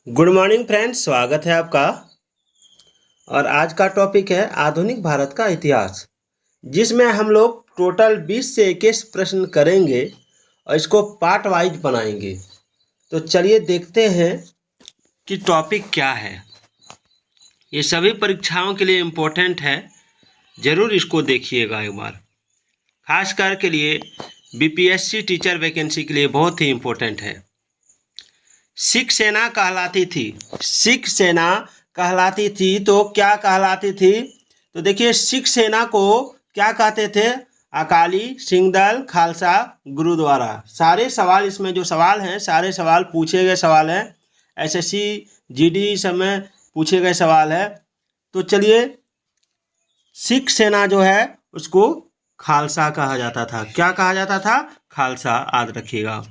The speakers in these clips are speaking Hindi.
गुड मॉर्निंग फ्रेंड्स, स्वागत है आपका। और आज का टॉपिक है आधुनिक भारत का इतिहास, जिसमें हम लोग टोटल 20 से 21 प्रश्न करेंगे और इसको पार्ट वाइज बनाएंगे। तो चलिए देखते हैं कि टॉपिक क्या है। ये सभी परीक्षाओं के लिए इम्पोर्टेंट है, ज़रूर इसको देखिएगा एक बार। खासकर के लिए बीपीएससी टीचर वैकेंसी के लिए बहुत ही इम्पोर्टेंट है। सिख सेना कहलाती थी। सिख सेना कहलाती थी तो क्या कहलाती थी? तो देखिए, सिख सेना को क्या कहते थे? अकाली, सिंहदल, खालसा, गुरुद्वारा। सारे सवाल इसमें जो सवाल हैं, सारे सवाल पूछे गए सवाल हैं। एसएससी जीडी सब में पूछे गए सवाल है। तो चलिए, सिख सेना जो है उसको खालसा कहा जाता था। क्या कहा जाता था? खालसा। याद रखिएगा।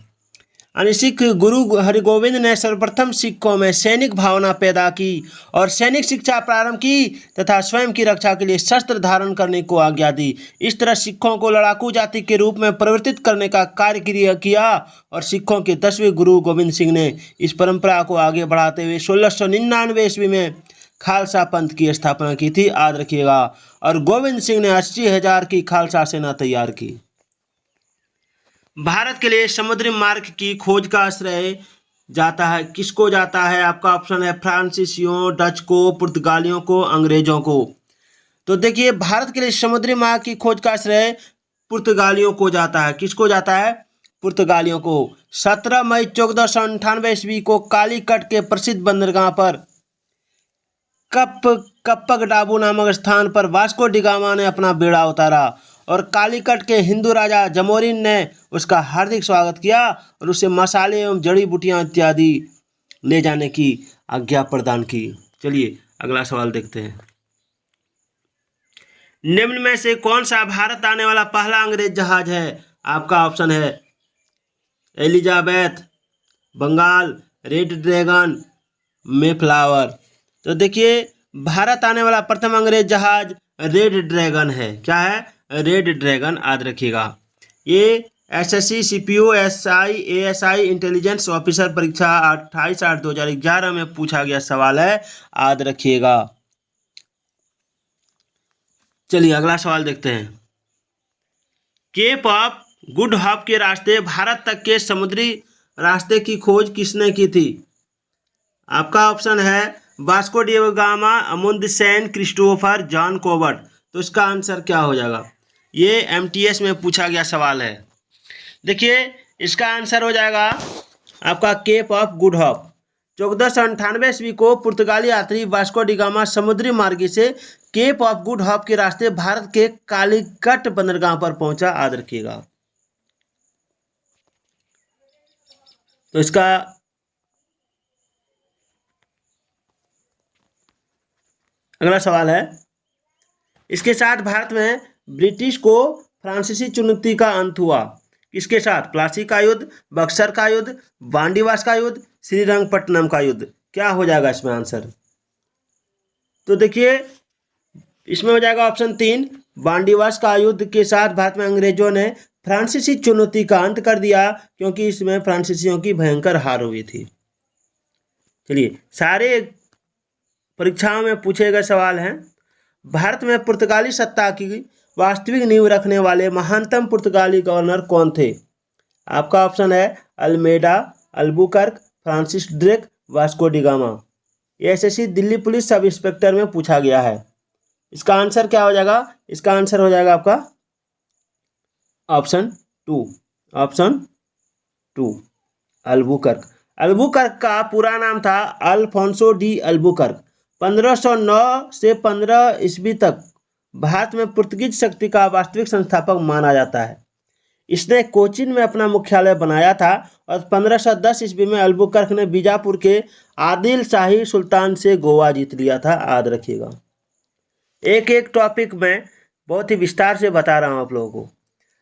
सिख गुरु हरिगोविंद ने सर्वप्रथम सिखों में सैनिक भावना पैदा की और सैनिक शिक्षा प्रारंभ की तथा स्वयं की रक्षा के लिए शस्त्र धारण करने को आज्ञा दी। इस तरह सिखों को लड़ाकू जाति के रूप में परिवर्तित करने का कार्य किया और सिखों के 10वें गुरु गोविंद सिंह ने इस परंपरा को आगे बढ़ाते हुए 1699 ईस्वी में खालसा पंथ की स्थापना की थी। याद रखिएगा। और गोविंद सिंह ने 80,000 की खालसा सेना तैयार की। भारत के लिए समुद्री मार्ग की खोज का श्रेय जाता है किसको जाता है? आपका ऑप्शन है फ्रांसीसियों, डच को, पुर्तगालियों को, अंग्रेजों को। तो देखिए, भारत के लिए समुद्री मार्ग की खोज का श्रेय पुर्तगालियों को जाता है। किसको जाता है? पुर्तगालियों को। 17 मई 1498 ईस्वी को कालीकट के प्रसिद्ध बंदरगाह पर कप्पगडाबू नामक स्थान पर वास्को डिगामा ने अपना बेड़ा उतारा और कालीकट के हिंदू राजा जमोरिन ने उसका हार्दिक स्वागत किया और उसे मसाले एवं जड़ी बूटियां इत्यादि ले जाने की आज्ञा प्रदान की। चलिए अगला सवाल देखते हैं। निम्न में से कौन सा भारत आने वाला पहला अंग्रेज जहाज है? आपका ऑप्शन है Elizabeth, Bengal, red dragon, Mayflower. तो देखिए, भारत आने वाला प्रथम अंग्रेज जहाज रेड ड्रैगन है। क्या है? Red dragon. याद रखिएगा। ये SSC CPO SI ASI intelligence officer परीक्षा 28/8/2011 में पूछा गया सवाल है। याद रखिएगा। चलिए अगला सवाल देखते हैं। केप ऑफ गुड होप के रास्ते भारत तक के समुद्री रास्ते की खोज किसने की थी? आपका ऑप्शन है Vasco da Gama, Amundsen, Christopher, John Cabot. तो इसका आंसर क्या हो जाएगा? ये एमटीएस में पूछा गया सवाल है। देखिए, इसका आंसर हो जाएगा आपका केप ऑफ गुड होप। 1498 ईस्वी को पुर्तगाली यात्री वास्को डी गामा समुद्री मार्ग से केप ऑफ गुड होप के रास्ते भारत के कालीकट बंदरगाह पर पहुंचा। याद रखिएगा। तो इसका अगला सवाल है, इसके साथ भारत में ब्रिटिश को फ्रांसीसी चुनौती का अंत हुआ। किसके साथ? प्लासी का युद्ध, बक्सर का युद्ध, बांडीवास का युद्ध, श्रीरंगपट्टनम का युद्ध। क्या हो जाएगा इसमें आंसर? तो देखिए, इसमें हो जाएगा ऑप्शन 3, बांडीवास का युद्ध के साथ भारत में अंग्रेजों ने फ्रांसीसी चुनौती का अंत कर दिया, क्योंकि इसमें फ्रांसीसियों की भयंकर हार हुई थी। चलिए, सारे परीक्षाओं में पूछे गए सवाल हैं। भारत में पुर्तगाली सत्ता की वास्तविक नींव रखने वाले महानतम पुर्तगाली गवर्नर कौन थे? आपका ऑप्शन है Almeida, Albuquerque, Francis Drake, Vasco da Gama. SSC Delhi police sub inspector में पूछा गया है। इसका आंसर क्या हो जाएगा? इसका आंसर हो जाएगा आपका ऑप्शन 2। Option 2 Albuquerque. अल्बुकर्क का पूरा नाम था अल्फोंसो डी अल्बुकर्क। 1509 से 15 ईस्वी तक भारत में पुर्तगीज शक्ति का वास्तविक संस्थापक माना जाता है। इसने कोचीन में अपना मुख्यालय बनाया था और 1510 ईस्वी में अल्बुकर्क ने बीजापुर के आदिल शाही सुल्तान से गोवा जीत लिया था। याद रखिएगा। एक एक टॉपिक में बहुत ही विस्तार से बता रहा हूँ आप लोगों को।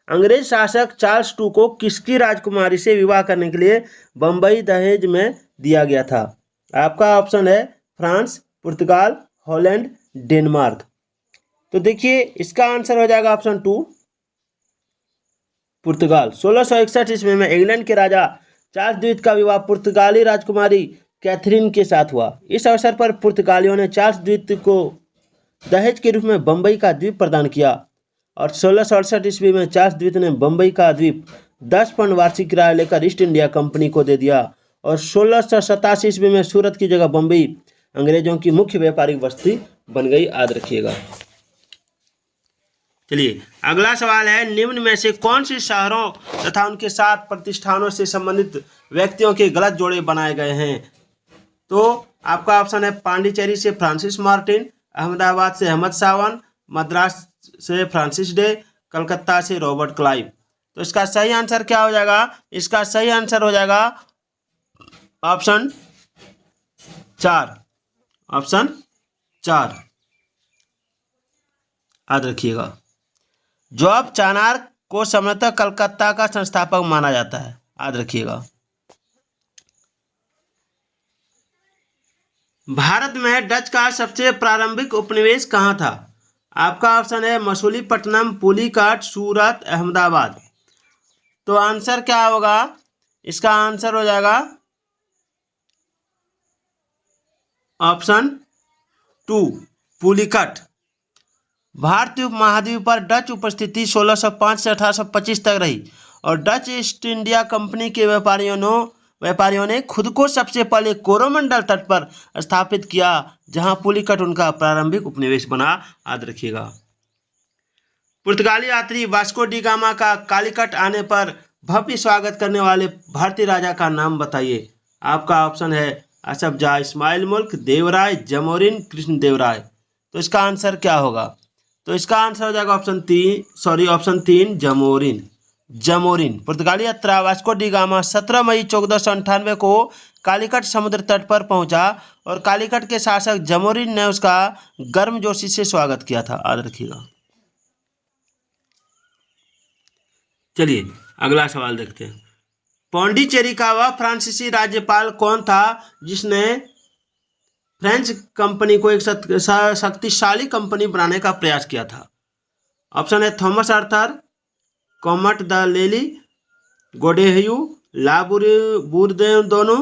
अंग्रेज शासक चार्ल्स II को किसकी राजकुमारी से विवाह करने के लिए बंबई दहेज में दिया गया था? आपका ऑप्शन है फ्रांस, पुर्तगाल, हॉलैंड, डेनमार्क। तो देखिए, इसका आंसर हो जाएगा ऑप्शन 2 पुर्तगाल। 1661 ईस्वी में इंग्लैंड के राजा चार्ल्स द्वितीय का विवाह पुर्तगाली राजकुमारी कैथरीन के साथ हुआ। इस अवसर पर पुर्तगालियों ने चार्ल्स द्वितीय को दहेज के रूप में बम्बई का द्वीप प्रदान किया और 1668 ईस्वी में चार्ल्स द्वितीय ने बम्बई का द्वीप 10 पौंड वार्षिक किराया लेकर ईस्ट इंडिया कंपनी को दे दिया और 1687 ईस्वी में सूरत की जगह बम्बई अंग्रेजों की मुख्य व्यापारिक बस्ती बन गई। याद रखिएगा। चलिए अगला सवाल है, निम्न में से कौन से शहरों तथा उनके साथ प्रतिष्ठानों से संबंधित व्यक्तियों के गलत जोड़े बनाए गए हैं? तो आपका ऑप्शन है पांडिचेरी से फ्रांसिस मार्टिन, अहमदाबाद से अहमद सावन, मद्रास से फ्रांसिस डे, कलकत्ता से रॉबर्ट क्लाइव। तो इसका सही आंसर क्या हो जाएगा? इसका सही आंसर हो जाएगा ऑप्शन 4। ऑप्शन 4 याद रखिएगा। जॉब चानार को सामान्यतः कलकत्ता का संस्थापक माना जाता है। याद रखिएगा। भारत में डच का सबसे प्रारंभिक उपनिवेश कहाँ था? आपका ऑप्शन है मसूलीपट्टनम, पुलिकाट, सूरत, अहमदाबाद। तो आंसर क्या होगा? इसका आंसर हो जाएगा ऑप्शन 2 पुलिकट। भारतीय उपमहाद्वीप पर डच उपस्थिति 1605 से 1825 तक रही और डच ईस्ट इंडिया कंपनी के व्यापारियों ने खुद को सबसे पहले कोरोमंडल तट पर स्थापित किया, जहां पुलिकट उनका प्रारंभिक उपनिवेश बना। याद रखिएगा। पुर्तगाली यात्री वास्को डी गामा का कालीकट आने पर भव्य स्वागत करने वाले भारतीय राजा का नाम बताइए। आपका ऑप्शन है असफ जाह, इस्माइल मुल्क, देवराय, जमोरिन, कृष्णदेवराय। तो इसका आंसर क्या होगा? तो इसका आंसर हो जाएगा ऑप्शन 3 जमोरिन। पुर्तगाली यात्रा वास्को डी गामा 17 मई 1498 को कालीकट समुद्र तट पर पहुंचा और कालीकट के शासक जमोरिन ने उसका गर्मजोशी से स्वागत किया था। याद रखिएगा। चलिए अगला सवाल देखते हैं। पौंडीचेरी का वह फ्रांसीसी राज्यपाल कौन था जिसने फ्रेंच कंपनी को एक शक्तिशाली कंपनी बनाने का प्रयास किया था? ऑप्शन है थॉमस आर्थर, कॉमट द लेली, गोडेह्यू, ला बुर्देनों,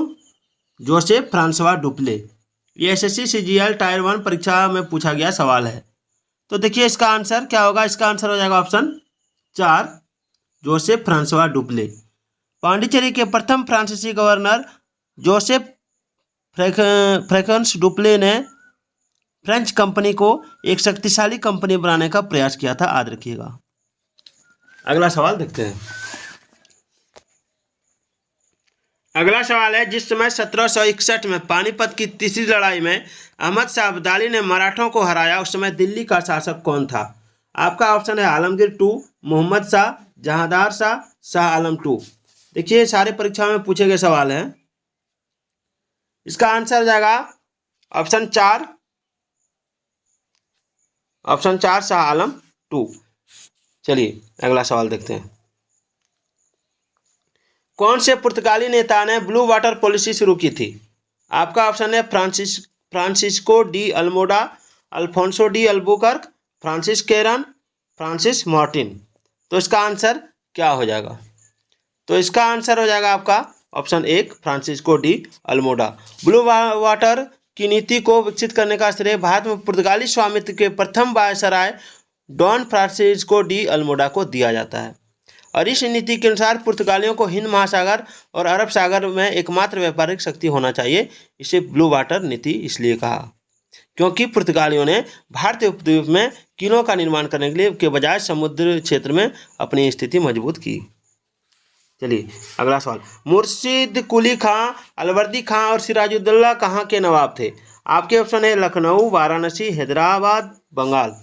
जोसेफ फ्रांसवा डुप्ले। ये एसएससी सीजीएल टायर 1 परीक्षा में पूछा गया सवाल है। तो देखिए इसका आंसर क्या होगा? इसका आंसर हो जाएगा option 4 Joseph François Dupleix. Pondicherry के प्रथम फ्रांसीसी गवर्नर जोसेफ फ्रैंकन्स डुप्ले ने फ्रेंच कंपनी को एक शक्तिशाली कंपनी बनाने का प्रयास किया था। याद रखिएगा। अगला सवाल देखते हैं। अगला सवाल है, जिस समय 1761 में पानीपत की तीसरी लड़ाई में अहमद शाह अब्दाली ने मराठों को हराया, उस समय दिल्ली का शासक कौन था? आपका ऑप्शन है आलमगीर 2, मोहम्मद शाह, जहांदार शाह, शाह आलम 2। देखिए सारे परीक्षाओं में पूछे गए सवाल हैं। इसका आंसर हो जाएगा ऑप्शन 4 शाह आलम 2। चलिए अगला सवाल देखते हैं। कौन से पुर्तगाली नेता ने ब्लू वाटर पॉलिसी शुरू की थी? आपका ऑप्शन है Francisco de Almeida, Alfonso de Albuquerque, Francis Caron, Francis Martin. तो इसका आंसर क्या हो जाएगा? तो इसका आंसर हो जाएगा आपका option 1 Francisco de Almora. Blue water की नीति को विकसित करने का श्रेय भारत में पुर्तगाली स्वामित्व के प्रथम viceroy Don Francisco de Almeida को दिया जाता है और इस नीति के अनुसार पुर्तगालियों को हिंद महासागर और अरब सागर में एकमात्र व्यापारिक शक्ति होना चाहिए। इसे ब्लू वाटर नीति इसलिए कहा क्योंकि पुर्तगालियों ने भारतीय उपद्वीप में किलों का निर्माण करने के बजाय समुद्र क्षेत्र में अपनी स्थिति मजबूत की। चलिए अगला सवाल। मुर्शिद कुली खां, अलवर्दी खां और सिराजुद्दौला कहाँ के नवाब थे? आपके ऑप्शन है लखनऊ, वाराणसी, हैदराबाद, बंगाल।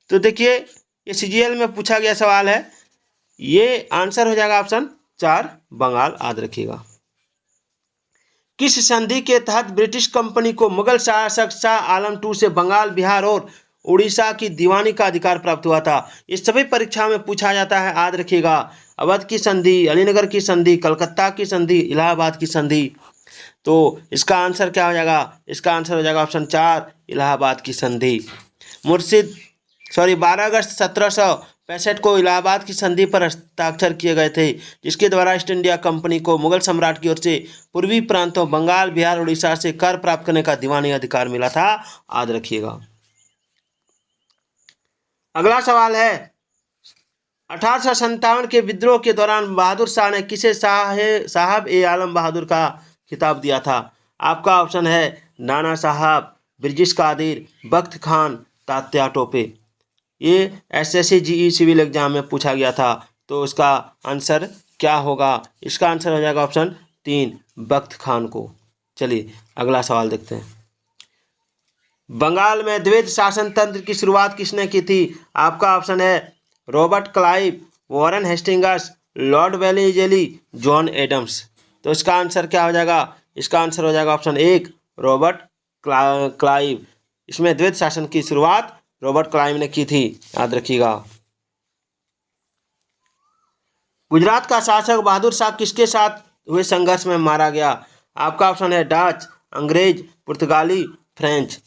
तो देखिए ये सीजीएल में पूछा गया सवाल है। ये आंसर हो जाएगा ऑप्शन 4 बंगाल। याद रखिएगा। किस संधि के तहत ब्रिटिश कंपनी को मुगल शासक शाह आलम 2 से बंगाल, बिहार और उड़ीसा की दीवानी का अधिकार प्राप्त हुआ था? इस सभी परीक्षा में पूछा जाता है। याद रखिएगा। अवध की संधि, अलीनगर की संधि, कलकत्ता की संधि, इलाहाबाद की संधि। तो इसका आंसर क्या हो जाएगा? इसका आंसर हो जाएगा ऑप्शन 4 इलाहाबाद की संधि। 12 अगस्त 65 को इलाहाबाद की संधि पर हस्ताक्षर किए गए थे, जिसके द्वारा ईस्ट इंडिया कंपनी को मुगल सम्राट की ओर से पूर्वी प्रांतों बंगाल, बिहार, उड़ीसा से कर प्राप्त करने का दीवानी अधिकार मिला था। याद रखिएगा। अगला सवाल है 1857 के विद्रोह के दौरान बहादुर शाह ने किसे साहब ए आलम बहादुर का खिताब दिया था? आपका ऑप्शन है नाना साहब, ब्रिजेश कादिर, बख्त खान, तात्या टोपे। ये एसएससी जीई सिविल एग्जाम में पूछा गया था, तो इसका आंसर क्या होगा? इसका आंसर हो जाएगा ऑप्शन 3, बख्त खान को। चलिए अगला सवाल देखते हैं। बंगाल में द्वैध शासन तंत्र की शुरुआत किसने की थी? आपका ऑप्शन है Robert Clive, Warren Hastings, Lord Wellesley, John Adams. तो इसका आंसर क्या हो जाएगा? इसका आंसर हो जाएगा ऑप्शन 1, रॉबर्ट क्लाइव। इसमें द्वैध शासन की शुरुआत रॉबर्ट क्लाइव ने की थी, याद रखिएगा। गुजरात का शासक बहादुर शाह किसके साथ हुए संघर्ष में मारा गया? आपका ऑप्शन है डच, अंग्रेज, पुर्तगाली, फ्रेंच।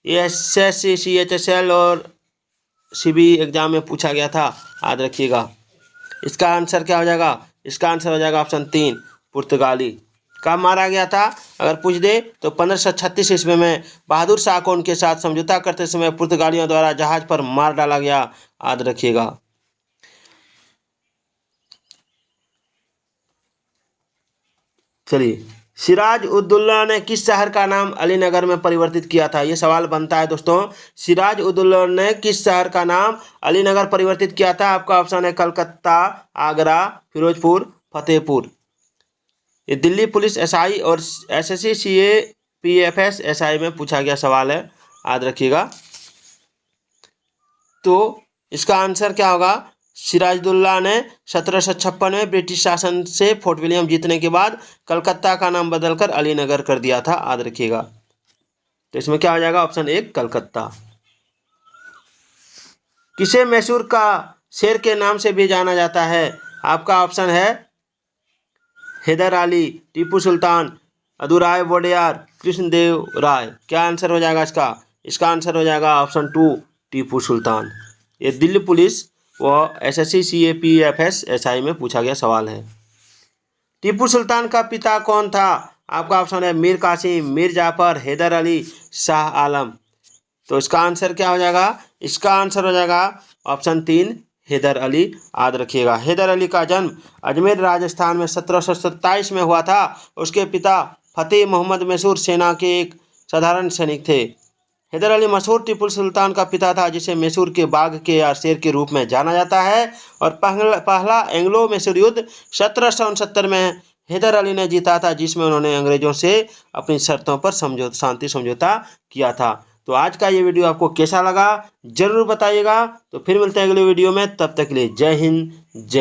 ये एसएससी, सीएचएसएल और सीबी एग्जाम में पूछा गया था, याद रखिएगा। इसका आंसर क्या हो जाएगा? इसका आंसर हो जाएगा ऑप्शन 3, पुर्तगाली। कब मारा गया था अगर पूछ दे तो 1536 ईस्वी में बहादुर शाह को उनके साथ समझौता करते समय पुर्तगालियों द्वारा जहाज पर मार डाला गया, याद रखिएगा। चलिए, सिराज उद्दौला ने किस शहर का नाम अलीनगर में परिवर्तित किया था? ये सवाल बनता है दोस्तों। सिराज उद्दौला ने किस शहर का नाम अलीनगर परिवर्तित किया था? आपका ऑप्शन है कलकत्ता, आगरा, फिरोजपुर, फतेहपुर। ये दिल्ली पुलिस एसआई और एसएससी सीएपीएफएस एसआई में पूछा गया सवाल है, याद रखिएगा। तो इसका आंसर क्या होगा? सिराजुद्दौला ने 1756 में ब्रिटिश शासन से फोर्ट विलियम जीतने के बाद कलकत्ता का नाम बदलकर अलीनगर कर दिया था, याद रखिएगा। तो इसमें क्या हो जाएगा? ऑप्शन 1, कलकत्ता। किसे मैसूर का शेर के नाम से भी जाना जाता है? आपका ऑप्शन है हैदर अली, टीपू सुल्तान, अदुराय वोडेयार, कृष्णदेव राय। क्या आंसर हो जाएगा इसका? इसका आंसर हो जाएगा ऑप्शन 2, टीपू सुल्तान। ये दिल्ली पुलिस व एसएससी सीएपीएफएस एसआई में पूछा गया सवाल है। टीपू सुल्तान का पिता कौन था? आपका ऑप्शन है मीर कासिम, मीर जाफर, हैदर अली, शाह आलम। तो इसका आंसर क्या हो जाएगा? इसका आंसर हो जाएगा ऑप्शन 3, हैदर अली, याद रखिएगा। हैदर अली का जन्म अजमेर राजस्थान में 1727 में हुआ था। उसके पिता फतेह मोहम्मद मैसूर सेना के एक साधारण सैनिक थे। हैदर अली मशहूर टीपू सुल्तान का पिता था, जिसे मैसूर के बाघ के या शेर के रूप में जाना जाता है। और पहला एंग्लो मैसूर युद्ध 1769 में हैदर अली ने जीता था, जिसमें उन्होंने अंग्रेजों से अपनी शर्तों पर शांति समझौता किया था। तो आज का ये वीडियो आपको कैसा लगा जरूर बताइएगा। तो फिर मिलते हैं अगले वीडियो में, तब तक के लिए जय हिंद, जय